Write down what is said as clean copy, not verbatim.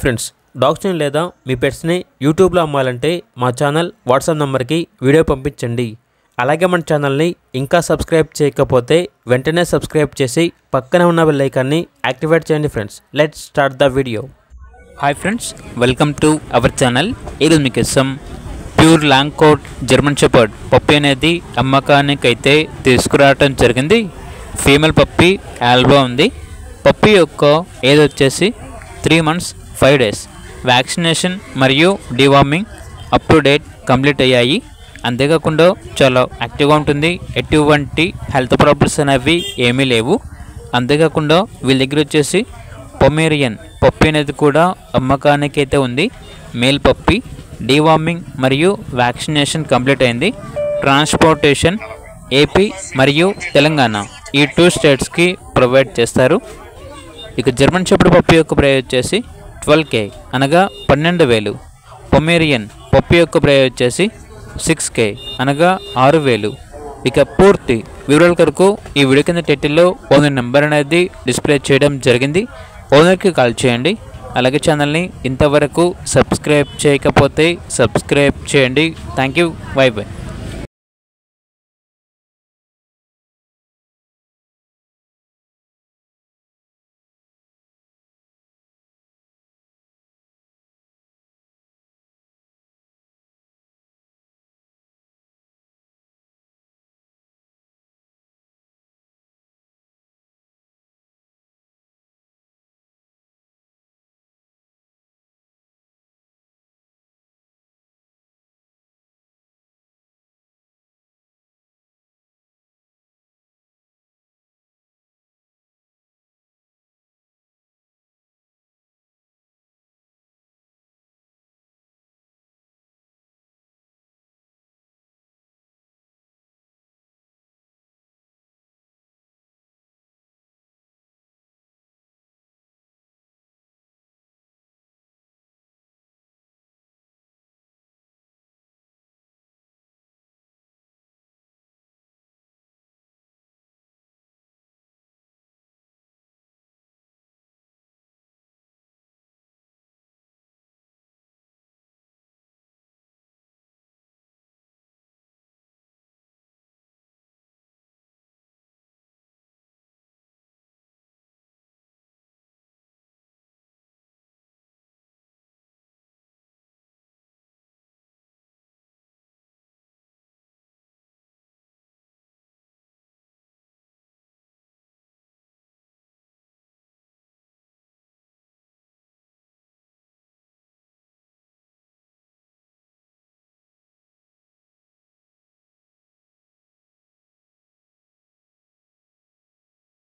Friends, డాగ్స్ని లేదా మీ పెట్స్ని యూట్యూబ్లో అమ్మాలంటే మా ఛానల్ వాట్సాప్ నెంబర్కి వీడియో పంపించండి. అలాగే మన ఛానల్ని ఇంకా సబ్స్క్రైబ్ చేయకపోతే వెంటనే సబ్స్క్రైబ్ చేసి పక్కనే ఉన్న బెల్ ఐకాన్ని యాక్టివేట్ చేయండి. Friends, let's start the video. Hi friends, welcome to our channel. ఈరోజు మీకోసం pure long coat German shepherd puppy అనేది అమ్మకానికైతే తీసుకురావటం జరిగింది. ఫీమేల్ పప్పి ఆల్బా ఉంది. పప్పి యొక్క ఏజ్ వచ్చేసి 3 months 5 days. వ్యాక్సినేషన్ మరియు deworming up to date complete అయ్యాయి. అంతేకాకుండా చాలా యాక్టివ్గా ఉంటుంది. ఎటువంటి హెల్త్ ప్రాబ్లమ్స్ అనేవి ఏమీ లేవు. అంతేకాకుండా వీళ్ళ దగ్గర వచ్చేసి పొమేరియన్ పప్పి అనేది కూడా అమ్మకానికి అయితే ఉంది. మేల్ పప్పి డివార్మింగ్ మరియు వ్యాక్సినేషన్ కంప్లీట్ అయింది. ట్రాన్స్పోర్టేషన్ ఏపీ మరియు తెలంగాణ ఈ 2 స్టేట్స్కి ప్రొవైడ్ చేస్తారు. ఇక జర్మన్ షెపర్డ్ పప్పి యొక్క ప్రైస్ వచ్చేసి 12K అనగా 12,000. పొమేరియన్ పప్పి యొక్క ప్రైస్ వచ్చేసి 6K అనగా 6,000. ఇక పూర్తి వివరాల కొరకు ఈ వీడియో కింద టైటిల్లో ఓనర్ నెంబర్ అనేది డిస్ప్లే చేయడం జరిగింది. ఓనర్కి కాల్ చేయండి. అలాగే ఛానల్ని ఇంతవరకు సబ్స్క్రైబ్ చేయకపోతే సబ్స్క్రైబ్ చేయండి. Thank you. By by.